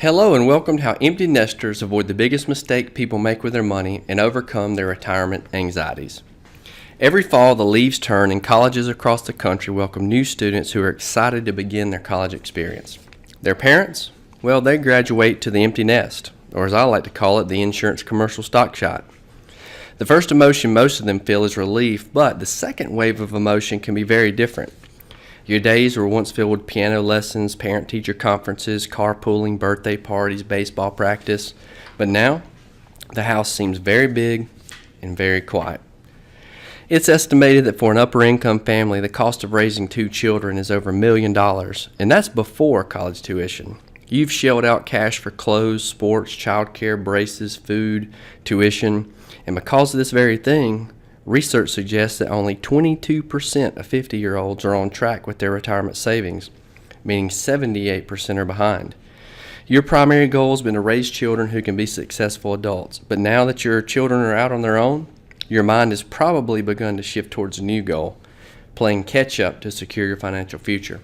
Hello and welcome to how empty nesters avoid the biggest mistake people make with their money and overcome their retirement anxieties. Every fall, the leaves turn and colleges across the country welcome new students who are excited to begin their college experience. Their parents? Well, they graduate to the empty nest, or as I like to call it, the insurance commercial stock shot. The first emotion most of them feel is relief, but the second wave of emotion can be very different. Your days were once filled with piano lessons, parent-teacher conferences, carpooling, birthday parties, baseball practice, but now the house seems very big and very quiet. It's estimated that for an upper-income family, the cost of raising 2 children is over $1 million, and that's before college tuition. You've shelled out cash for clothes, sports, childcare, braces, food, tuition, and because of this very thing, research suggests that only 22% of 50-year-olds are on track with their retirement savings, meaning 78% are behind. Your primary goal has been to raise children who can be successful adults, but now that your children are out on their own, your mind has probably begun to shift towards a new goal, playing catch-up to secure your financial future.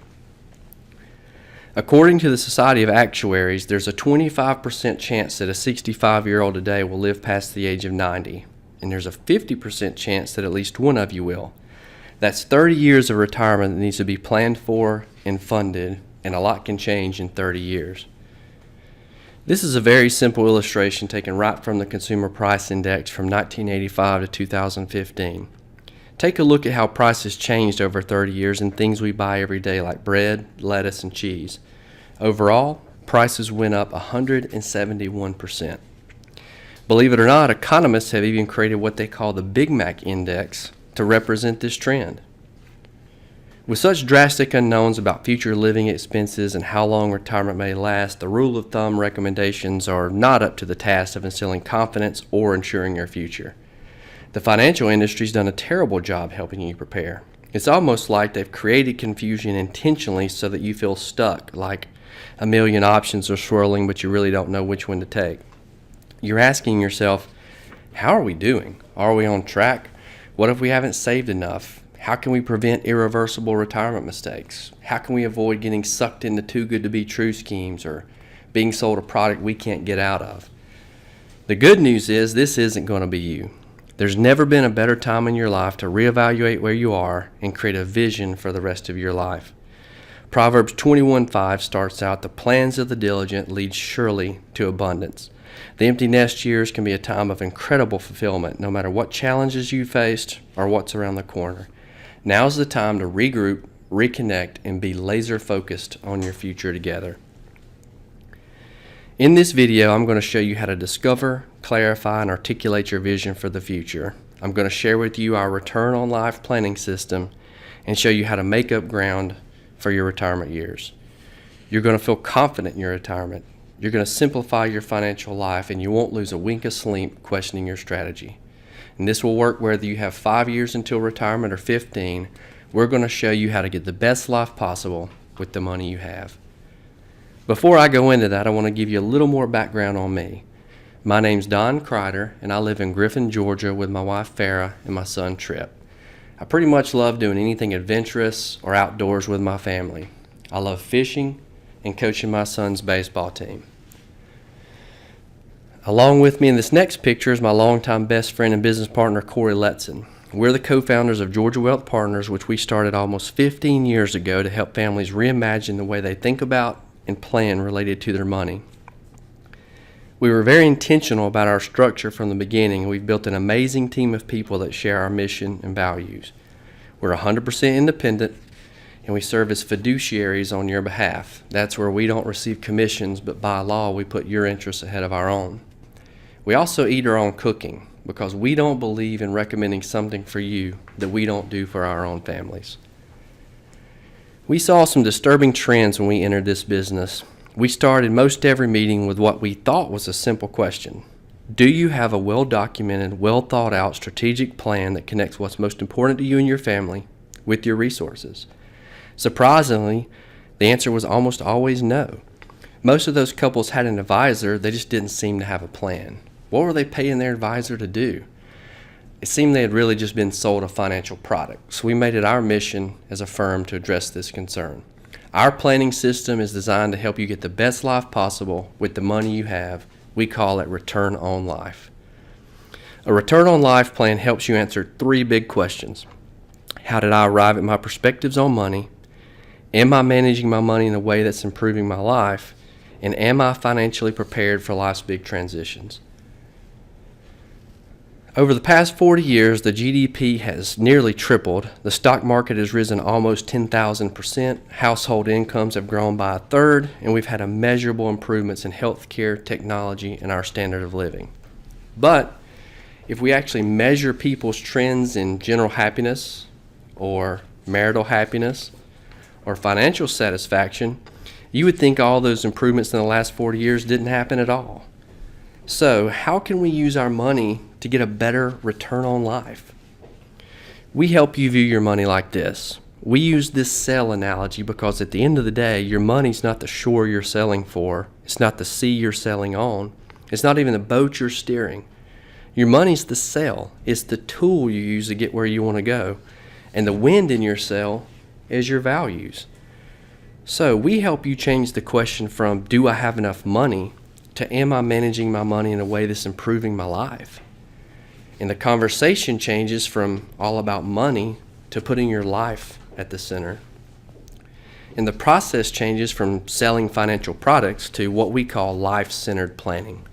According to the Society of Actuaries, there's a 25% chance that a 65-year-old today will live past the age of 90. And there's a 50% chance that at least one of you will. That's 30 years of retirement that needs to be planned for and funded, and a lot can change in 30 years. This is a very simple illustration taken right from the Consumer Price Index from 1985 to 2015. Take a look at how prices changed over 30 years in things we buy every day like bread, lettuce, and cheese. Overall, prices went up 171%. Believe it or not, economists have even created what they call the Big Mac Index to represent this trend. With such drastic unknowns about future living expenses and how long retirement may last, the rule of thumb recommendations are not up to the task of instilling confidence or ensuring your future. The financial industry's done a terrible job helping you prepare. It's almost like they've created confusion intentionally so that you feel stuck, like a million options are swirling but you really don't know which one to take. You're asking yourself, how are we doing? Are we on track? What if we haven't saved enough? How can we prevent irreversible retirement mistakes? How can we avoid getting sucked into too good to be true schemes or being sold a product we can't get out of? The good news is this isn't going to be you. There's never been a better time in your life to reevaluate where you are and create a vision for the rest of your life. Proverbs 21:5 starts out, "The plans of the diligent lead surely to abundance." The empty nest years can be a time of incredible fulfillment, no matter what challenges you faced or what's around the corner. Now's the time to regroup, reconnect, and be laser focused on your future together. In this video, I'm going to show you how to discover, clarify, and articulate your vision for the future. I'm going to share with you our return on life planning system and show you how to make up ground for your retirement years. You're going to feel confident in your retirement. You're going to simplify your financial life, and you won't lose a wink of sleep questioning your strategy. And this will work whether you have 5 years until retirement or 15. We're going to show you how to get the best life possible with the money you have. Before I go into that, I want to give you a little more background on me. My name's Don Kreider, and I live in Griffin, Georgia with my wife Farah and my son Trip. I pretty much love doing anything adventurous or outdoors with my family. I love fishing and coaching my son's baseball team. Along with me in this next picture is my longtime best friend and business partner, Corey Letson. We're the co-founders of Georgia Wealth Partners, which we started almost 15 years ago to help families reimagine the way they think about and plan related to their money. We were very intentional about our structure from the beginning, and we've built an amazing team of people that share our mission and values. We're 100% independent, and we serve as fiduciaries on your behalf. That's where we don't receive commissions, but by law, we put your interests ahead of our own. We also eat our own cooking because we don't believe in recommending something for you that we don't do for our own families. We saw some disturbing trends when we entered this business. We started most every meeting with what we thought was a simple question. Do you have a well-documented, well-thought-out strategic plan that connects what's most important to you and your family with your resources? Surprisingly, the answer was almost always no. Most of those couples had an advisor, they just didn't seem to have a plan. What were they paying their advisor to do? It seemed they had really just been sold a financial product, so we made it our mission as a firm to address this concern. Our planning system is designed to help you get the best life possible with the money you have. We call it Return on Life. A Return on Life plan helps you answer 3 big questions. How did I arrive at my perspectives on money? Am I managing my money in a way that's improving my life? And am I financially prepared for life's big transitions? Over the past 40 years, the GDP has nearly tripled. The stock market has risen almost 10,000%. Household incomes have grown by a third, and we've had immeasurable improvements in healthcare, technology, and our standard of living. But if we actually measure people's trends in general happiness or marital happiness or financial satisfaction, you would think all those improvements in the last 40 years didn't happen at all. So how can we use our money to get a better return on life? We help you view your money like this. We use this sell analogy because at the end of the day, your money's not the shore you're selling for. It's not the sea you're selling on. It's not even the boat you're steering. Your money's the sail. It's the tool you use to get where you want to go. And the wind in your sail is your values. So we help you change the question from, do I have enough money, to am I managing my money in a way that's improving my life? And the conversation changes from all about money to putting your life at the center. And the process changes from selling financial products to what we call life-centered planning.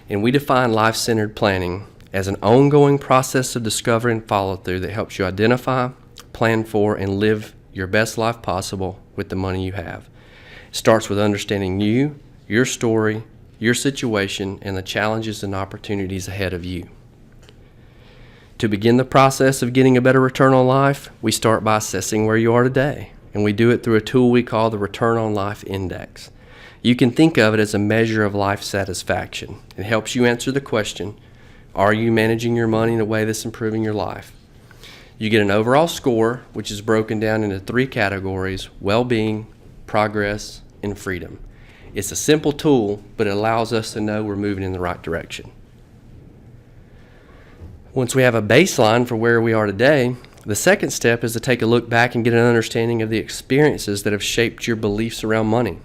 And we define life-centered planning as an ongoing process of discovery and follow-through that helps you identify, plan for, and live your best life possible with the money you have. It starts with understanding you, your story, your situation, and the challenges and opportunities ahead of you. To begin the process of getting a better return on life, we start by assessing where you are today, and we do it through a tool we call the Return on Life Index. You can think of it as a measure of life satisfaction. It helps you answer the question, are you managing your money in a way that's improving your life? You get an overall score, which is broken down into 3 categories: well-being, progress, and freedom. It's a simple tool, but it allows us to know we're moving in the right direction. Once we have a baseline for where we are today, the second step is to take a look back and get an understanding of the experiences that have shaped your beliefs around money.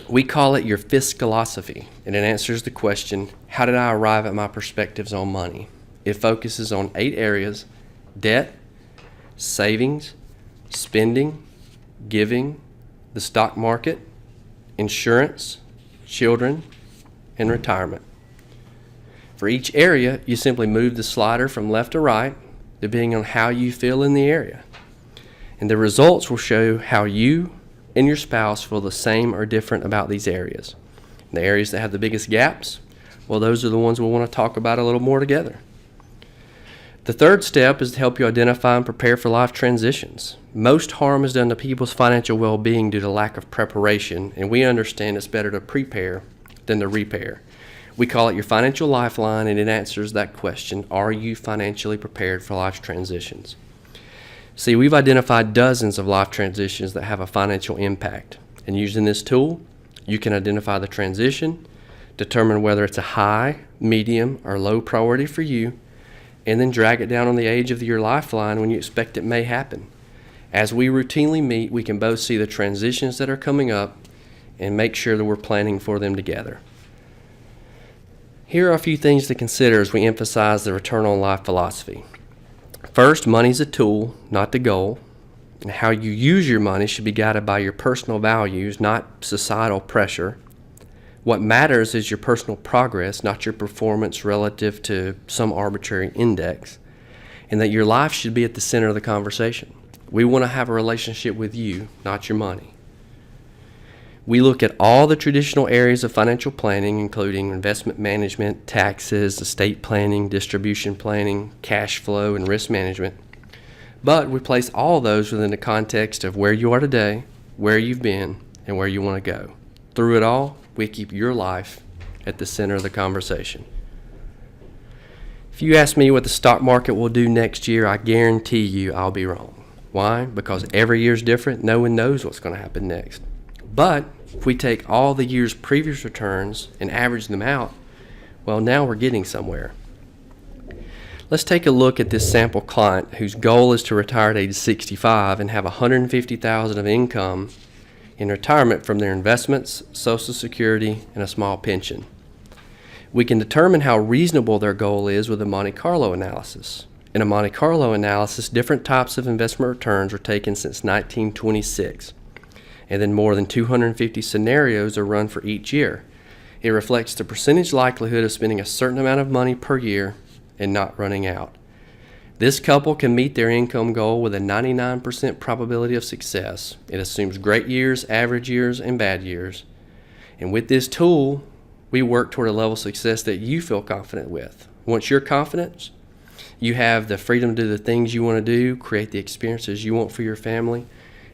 We call it your fiscalosophy, and it answers the question, how did I arrive at my perspectives on money? It focuses on 8 areas: debt, savings, spending, giving, the stock market, insurance, children, and retirement. For each area, you simply move the slider from left to right, depending on how you feel in the area. And the results will show how you and your spouse feel the same or different about these areas. And the areas that have the biggest gaps, well, those are the ones we'll want to talk about a little more together. The third step is to help you identify and prepare for life transitions. Most harm is done to people's financial well-being due to lack of preparation, and we understand it's better to prepare than to repair. We call it your financial lifeline, and it answers that question, are you financially prepared for life's transitions? See, we've identified dozens of life transitions that have a financial impact, and using this tool, you can identify the transition, determine whether it's a high, medium, or low priority for you, and then drag it down on the age of your lifeline when you expect it may happen. As we routinely meet, we can both see the transitions that are coming up and make sure that we're planning for them together. Here are a few things to consider as we emphasize the return on life philosophy. First, money's a tool, not the goal. And how you use your money should be guided by your personal values, not societal pressure. What matters is your personal progress, not your performance relative to some arbitrary index, and that your life should be at the center of the conversation. We want to have a relationship with you, not your money. We look at all the traditional areas of financial planning, including investment management, taxes, estate planning, distribution planning, cash flow, and risk management. But we place all those within the context of where you are today, where you've been, and where you want to go. Through it all, we keep your life at the center of the conversation. If you ask me what the stock market will do next year, I guarantee you I'll be wrong. Why? Because every year's different. No one knows what's going to happen next. But if we take all the year's previous returns and average them out, well, now we're getting somewhere. Let's take a look at this sample client whose goal is to retire at age 65 and have $150,000 of income in retirement from their investments, Social Security, and a small pension. We can determine how reasonable their goal is with a Monte Carlo analysis. In a Monte Carlo analysis, different types of investment returns are taken since 1926, and then more than 250 scenarios are run for each year. It reflects the percentage likelihood of spending a certain amount of money per year and not running out. This couple can meet their income goal with a 99% probability of success. It assumes great years, average years, and bad years. And with this tool, we work toward a level of success that you feel confident with. Once you're confident, you have the freedom to do the things you want to do, create the experiences you want for your family,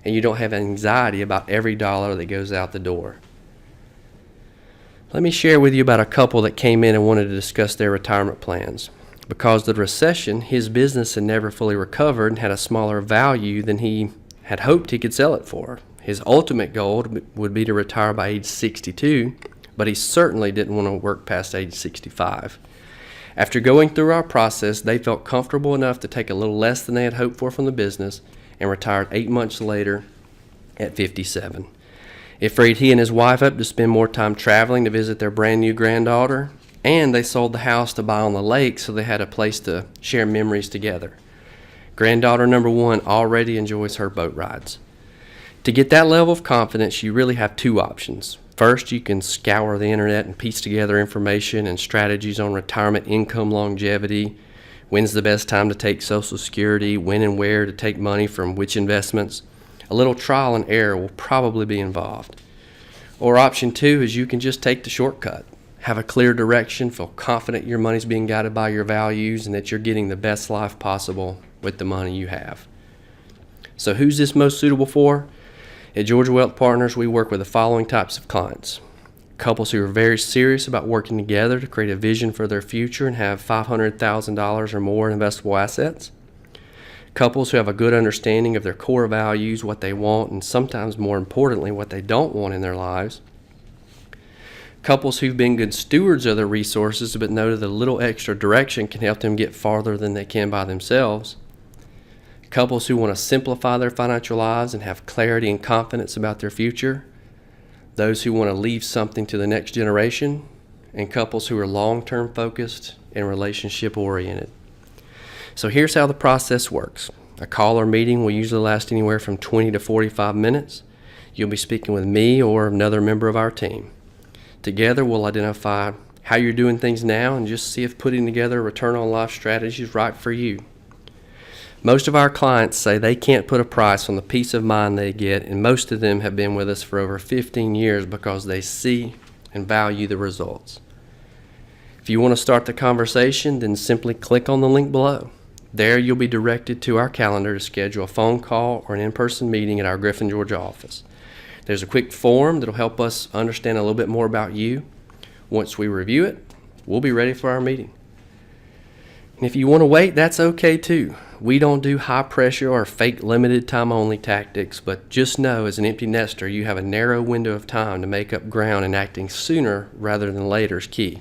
and you don't have anxiety about every dollar that goes out the door. Let me share with you about a couple that came in and wanted to discuss their retirement plans. Because of the recession, his business had never fully recovered and had a smaller value than he had hoped he could sell it for. His ultimate goal would be to retire by age 62, but he certainly didn't want to work past age 65. After going through our process, they felt comfortable enough to take a little less than they had hoped for from the business and retired 8 months later at 57. It freed he and his wife up to spend more time traveling to visit their brand new granddaughter, and they sold the house to buy on the lake so they had a place to share memories together. Granddaughter number 1 already enjoys her boat rides. To get that level of confidence, you really have 2 options. First, you can scour the internet and piece together information and strategies on retirement income longevity, when's the best time to take Social Security, when and where to take money from which investments. A little trial and error will probably be involved. Or option 2 is you can just take the shortcut. Have a clear direction, feel confident your money's being guided by your values and that you're getting the best life possible with the money you have. So who's this most suitable for? At Georgia Wealth Partners, we work with the following types of clients. Couples who are very serious about working together to create a vision for their future and have $500,000 or more in investable assets. Couples who have a good understanding of their core values, what they want, and sometimes more importantly, what they don't want in their lives. Couples who've been good stewards of their resources but know that a little extra direction can help them get farther than they can by themselves. Couples who want to simplify their financial lives and have clarity and confidence about their future. Those who want to leave something to the next generation. And couples who are long-term focused and relationship oriented. So here's how the process works. A call or meeting will usually last anywhere from 20 to 45 minutes. You'll be speaking with me or another member of our team. Together we'll identify how you're doing things now and just see if putting together a return on life strategy is right for you. Most of our clients say they can't put a price on the peace of mind they get, and most of them have been with us for over 15 years because they see and value the results. If you want to start the conversation, then simply click on the link below. There you'll be directed to our calendar to schedule a phone call or an in-person meeting at our Griffin, Georgia office. There's a quick form that'll help us understand a little bit more about you. Once we review it, we'll be ready for our meeting. And if you want to wait, that's okay too. We don't do high pressure or fake limited time only tactics, but just know as an empty nester, you have a narrow window of time to make up ground, and acting sooner rather than later is key.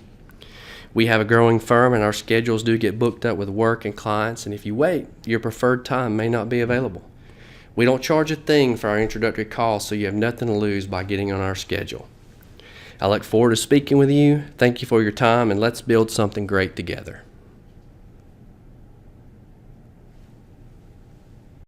We have a growing firm and our schedules do get booked up with work and clients, and if you wait, your preferred time may not be available. We don't charge a thing for our introductory call, so you have nothing to lose by getting on our schedule. I look forward to speaking with you. Thank you for your time, and let's build something great together.